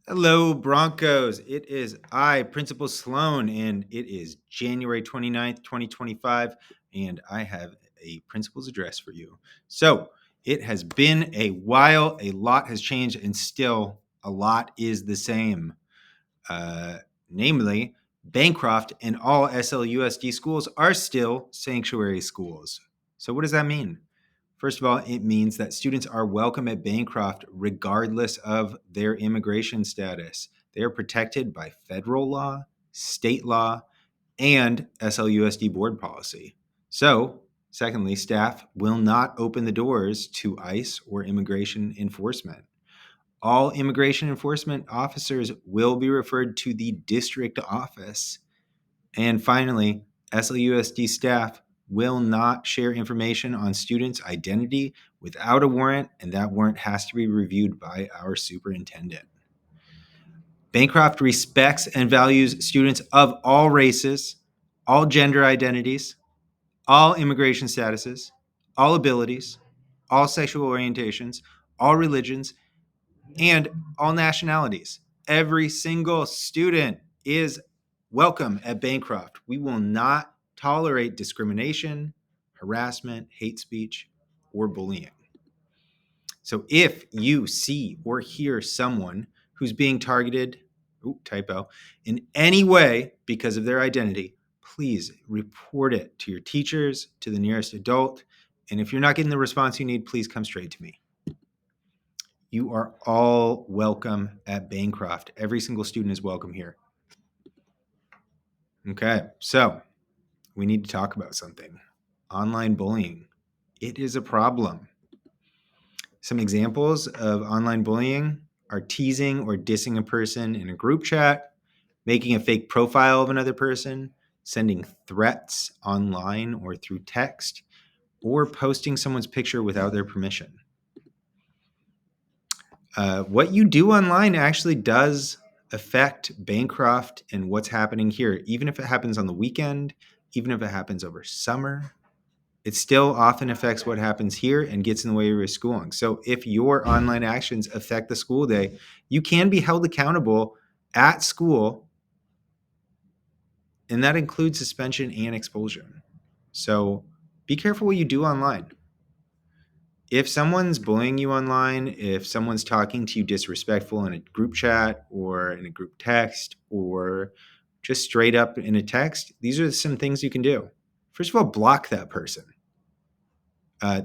Hello, Broncos. It is I, Principal Sloan, and it is January 29th, 2025, and I have a principal's address for you. So, it has been a while, a lot has changed, and still a lot is the same. Namely, Bancroft and all SLUSD schools are still sanctuary schools. So, what does that mean? First of all, it means that students are welcome at Bancroft regardless of their immigration status. They are protected by federal law, state law, and SLUSD board policy. So, secondly, staff will not open the doors to ICE or immigration enforcement. All immigration enforcement officers will be referred to the district office. And finally, SLUSD staff will not share information on students' identity without a warrant, and that warrant has to be reviewed by our superintendent. Bancroft respects and values students of all races, all gender identities, all immigration statuses, all abilities, all sexual orientations, all religions, and all nationalities. Every single student is welcome at Bancroft. We will not tolerate discrimination, harassment, hate speech, or bullying. So if you see or hear someone who's being targeted, typo, in any way because of their identity, please report it to your teachers, to the nearest adult. And if you're not getting the response you need, please come straight to me. You are all welcome at Bancroft. Every single student is welcome here. Okay, so we need to talk about something. Online bullying. It is a problem. Some examples of online bullying are teasing or dissing a person in a group chat, making a fake profile of another person, sending threats online or through text, or posting someone's picture without their permission. What you do online actually does affect Bancroft and what's happening here. Even if it happens on the weekend, even if it happens over summer, it still often affects what happens here and gets in the way of your schooling. So if your online actions affect the school day, you can be held accountable at school, and that includes suspension and expulsion. So be careful what you do online. If someone's bullying you online, if someone's talking to you disrespectful in a group chat or in a group text or just straight up in a text, these are some things you can do. First of all, block that person.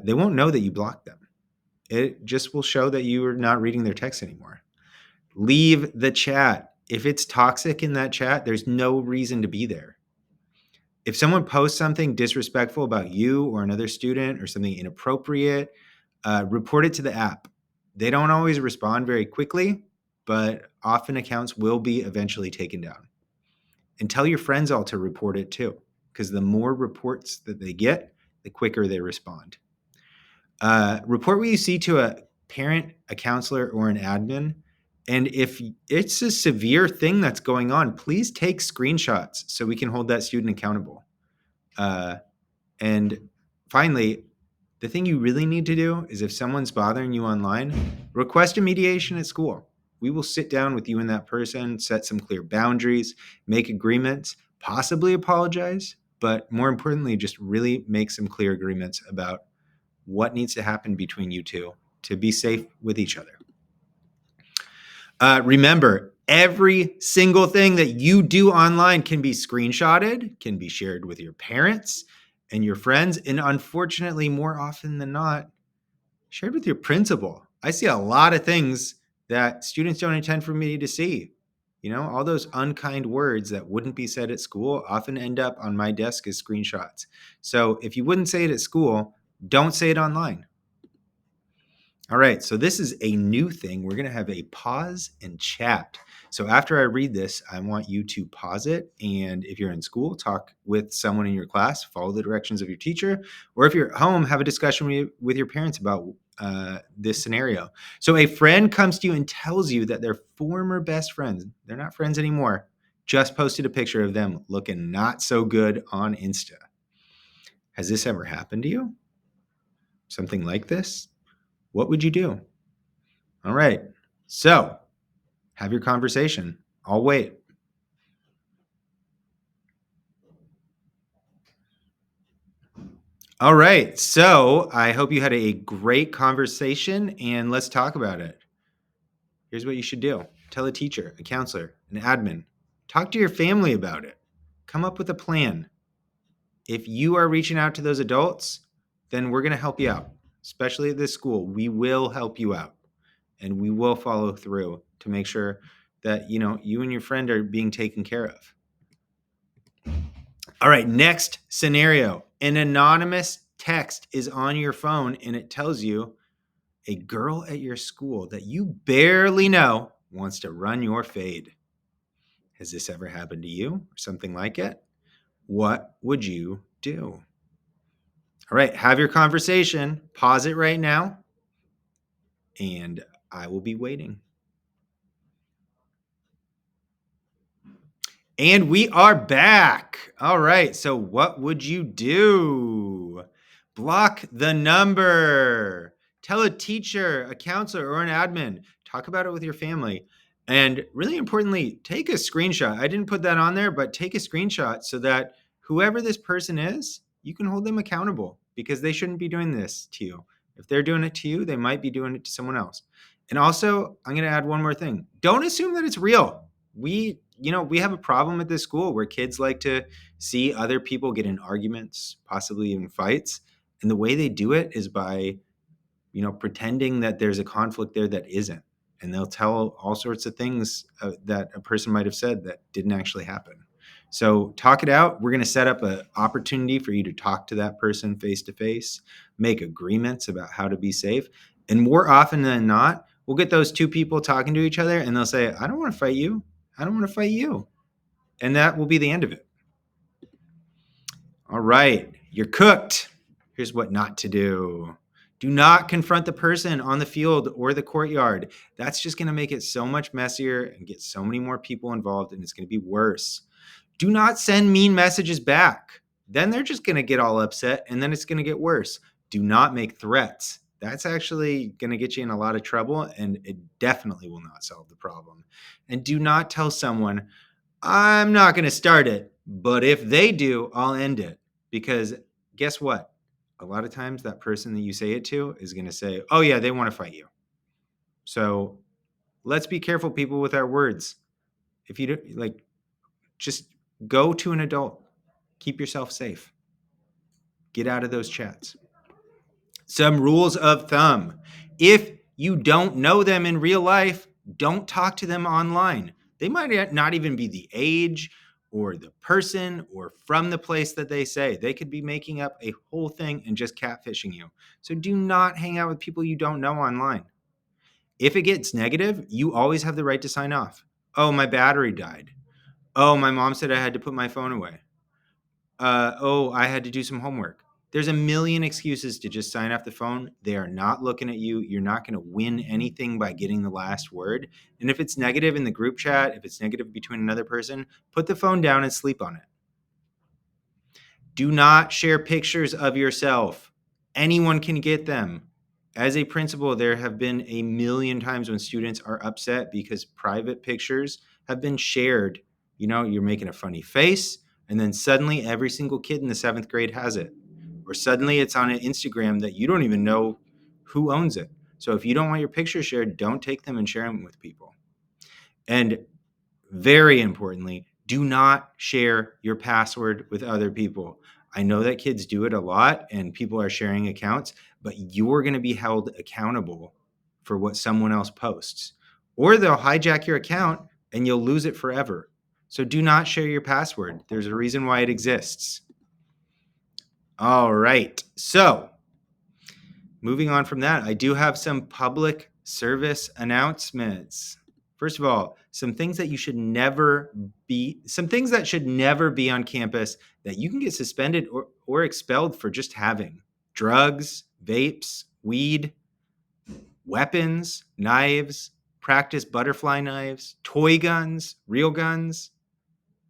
They won't know that you blocked them. It just will show that you are not reading their text anymore. Leave the chat. If it's toxic in that chat, there's no reason to be there. If someone posts something disrespectful about you or another student or something inappropriate, report it to the app. They don't always respond very quickly, but often accounts will be eventually taken down. And tell your friends all to report it too, because the more reports that they get, the quicker they respond. Report what you see to a parent, a counselor, or an admin. And if it's a severe thing that's going on, please take screenshots so we can hold that student accountable. And finally, the thing you really need to do is if someone's bothering you online, request a mediation at school. We will sit down with you and that person, set some clear boundaries, make agreements, possibly apologize, but more importantly, just really make some clear agreements about what needs to happen between you two to be safe with each other. Remember, every single thing that you do online can be screenshotted, can be shared with your parents and your friends, and unfortunately, more often than not, shared with your principal. I see a lot of things that students don't intend for me to see. You know, all those unkind words that wouldn't be said at school often end up on my desk as screenshots. So if you wouldn't say it at school, don't say it online. All right, so this is a new thing. We're going to have a pause and chat. So after I read this, I want you to pause it. And if you're in school, talk with someone in your class, follow the directions of your teacher. Or if you're at home, have a discussion with your parents about this scenario. So a friend comes to you and tells you that their former best friends, they're not friends anymore, just posted a picture of them looking not so good on Insta. Has this ever happened to you? Something like this? What would you do? All right. So Have your conversation. I'll wait. All right. So I hope you had a great conversation and let's talk about it. Here's what you should do: tell a teacher, a counselor, an admin. Talk to your family about it. Come up with a plan. If you are reaching out to those adults, then we're going to help you out, especially at this school. We will help you out and we will follow through to make sure that you and your friend are being taken care of. All right, next scenario. An anonymous text is on your phone and it tells you a girl at your school that you barely know wants to run your fade. Has this ever happened to you or something like it? What would you do? All right, have your conversation. Pause it right now, and I will be waiting. And we are back. All right, so what would you do? Block the number. Tell a teacher, a counselor, or an admin. Talk about it with your family. And really importantly, take a screenshot. I didn't put that on there, but take a screenshot so that whoever this person is, you can hold them accountable because they shouldn't be doing this to you. If they're doing it to you, they might be doing it to someone else. And also, I'm going to add one more thing. Don't assume that it's real. We have a problem at this school where kids like to see other people get in arguments, possibly even fights. And the way they do it is by, pretending that there's a conflict there that isn't. And they'll tell all sorts of things that a person might have said that didn't actually happen. So talk it out. We're going to set up an opportunity for you to talk to that person face to face, make agreements about how to be safe. And more often than not, we'll get those two people talking to each other and they'll say, I don't want to fight you. I don't want to fight you. And that will be the end of it. All right, you're cooked. Here's what not to do. Do not confront the person on the field or the courtyard. That's just going to make it so much messier and get so many more people involved, and it's going to be worse. Do not send mean messages back. Then they're just going to get all upset, and then it's going to get worse. Do not make threats. That's actually going to get you in a lot of trouble, and it definitely will not solve the problem. And do not tell someone, I'm not going to start it, but if they do, I'll end it. Because guess what? A lot of times that person that you say it to is going to say, oh, yeah, they want to fight you. So let's be careful, people, with our words. If you don't, just go to an adult. Keep yourself safe. Get out of those chats. Some rules of thumb. If you don't know them in real life, don't talk to them online. They might not even be the age or the person or from the place that they say. They could be making up a whole thing and just catfishing you. So do not hang out with people you don't know online. If it gets negative, you always have the right to sign off. Oh, my battery died. Oh, my mom said I had to put my phone away. Oh, I had to do some homework. There's a million excuses to just sign off the phone. They are not looking at you. You're not going to win anything by getting the last word. And if it's negative in the group chat, if it's negative between another person, put the phone down and sleep on it. Do not share pictures of yourself. Anyone can get them. As a principal, there have been a million times when students are upset because private pictures have been shared. You're making a funny face, and then suddenly every single kid in the 7th grade has it. Or suddenly it's on an Instagram that you don't even know who owns it. So if you don't want your picture shared, don't take them and share them with people. And very importantly, do not share your password with other people. I know that kids do it a lot and people are sharing accounts, but you're going to be held accountable for what someone else posts. Or they'll hijack your account and you'll lose it forever. So do not share your password. There's a reason why it exists. All right. So moving on from that, I do have some public service announcements. First of all, some things that should never be on campus that you can get suspended or expelled for just having: drugs, vapes, weed, weapons, knives, practice butterfly knives, toy guns, real guns,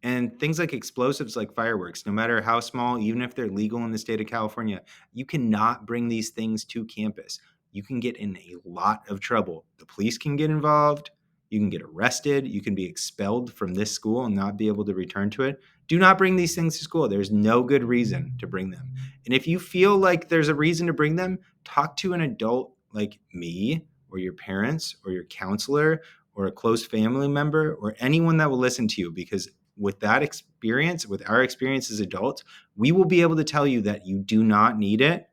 and things like explosives like fireworks. No matter how small, even if they're legal in the state of California, you cannot bring these things to campus. You can get in a lot of trouble. The police can get involved. You can get arrested. You can be expelled from this school and not be able to return to it. Do not bring these things to school. There's no good reason to bring them. And if you feel like there's a reason to bring them, talk to an adult like me or your parents or your counselor or a close family member or anyone that will listen to you, because with that experience, with our experience as adults, we will be able to tell you that you do not need it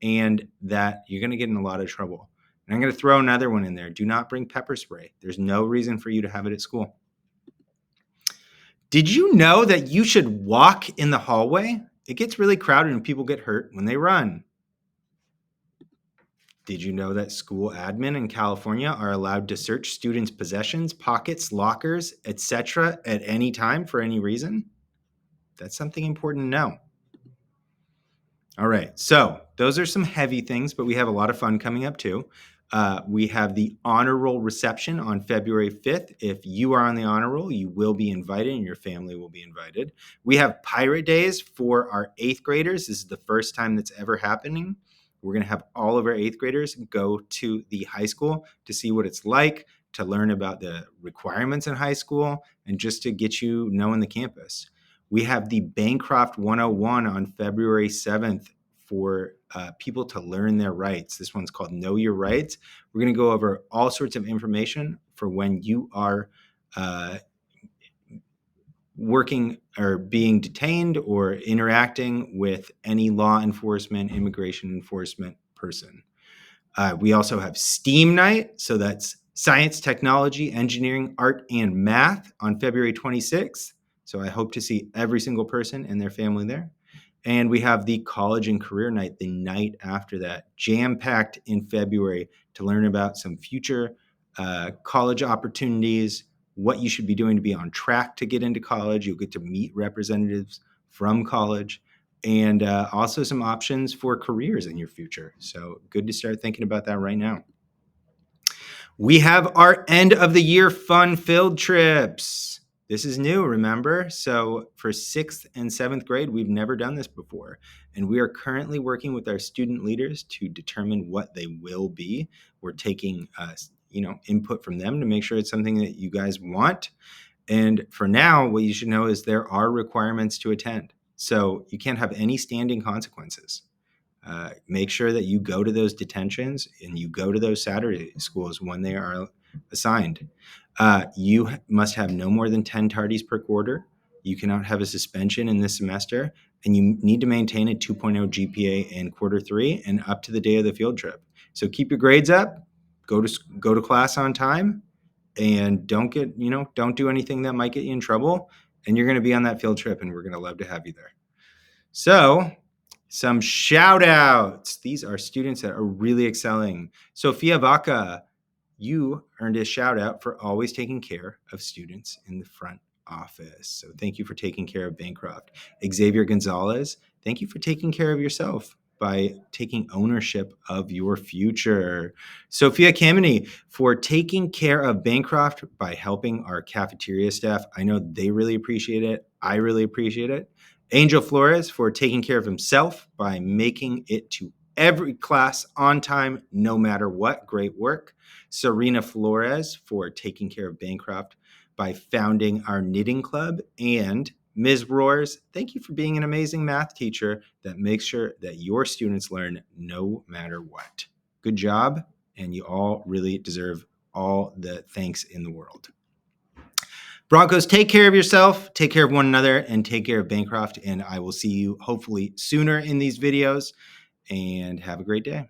and that you're going to get in a lot of trouble. And I'm going to throw another one in there. Do not bring pepper spray. There's no reason for you to have it at school. Did you know that you should walk in the hallway? It gets really crowded and people get hurt when they run. Did you know that school admin in California are allowed to search students' possessions, pockets, lockers, etc. at any time for any reason? That's something important to know. All right, so those are some heavy things, but we have a lot of fun coming up too. We have the honor roll reception on February 5th. If you are on the honor roll, you will be invited and your family will be invited. We have Pirate Days for our 8th graders. This is the first time that's ever happening. We're going to have all of our 8th graders go to the high school to see what it's like, to learn about the requirements in high school, and just to get you knowing the campus. We have the Bancroft 101 on February 7th for people to learn their rights. This one's called Know Your Rights. We're going to go over all sorts of information for when you are working or being detained or interacting with any law enforcement, immigration enforcement person. We also have STEAM Night. So that's science, technology, engineering, art, and math on February 26th. So I hope to see every single person and their family there. And we have the college and career night the night after that, jam-packed in February to learn about some future college opportunities, what you should be doing to be on track to get into college. You'll get to meet representatives from college, and also some options for careers in your future. So good to start thinking about that right now. We have our end of the year fun field trips. This is new, remember? So for 6th and 7th grade, we've never done this before. And we are currently working with our student leaders to determine what they will be. We're taking input from them to make sure it's something that you guys want. And for now, what you should know is there are requirements to attend. So you can't have any standing consequences. Make sure that you go to those detentions and you go to those Saturday schools when they are assigned. You must have no more than 10 tardies per quarter. You cannot have a suspension in this semester, and you need to maintain a 2.0 GPA in quarter 3 and up to the day of the field trip. So keep your grades up, go to class on time, and don't do anything that might get you in trouble. And you're going to be on that field trip, and we're going to love to have you there. So some shout outs. These are students that are really excelling. Sophia Vaca, you earned a shout out for always taking care of students in the front office. So thank you for taking care of Bancroft. Xavier Gonzalez, thank you for taking care of yourself by taking ownership of your future. Sophia Kameny, for taking care of Bancroft by helping our cafeteria staff. I know they really appreciate it. I really appreciate it. Angel Flores, for taking care of himself by making it to every class on time, no matter what. Great work. Serena Flores, for taking care of Bancroft by founding our knitting club. And Ms. Roars, thank you for being an amazing math teacher that makes sure that your students learn no matter what. Good job, and you all really deserve all the thanks in the world. Broncos, take care of yourself, take care of one another, and take care of Bancroft. And I will see you hopefully sooner in these videos. And have a great day.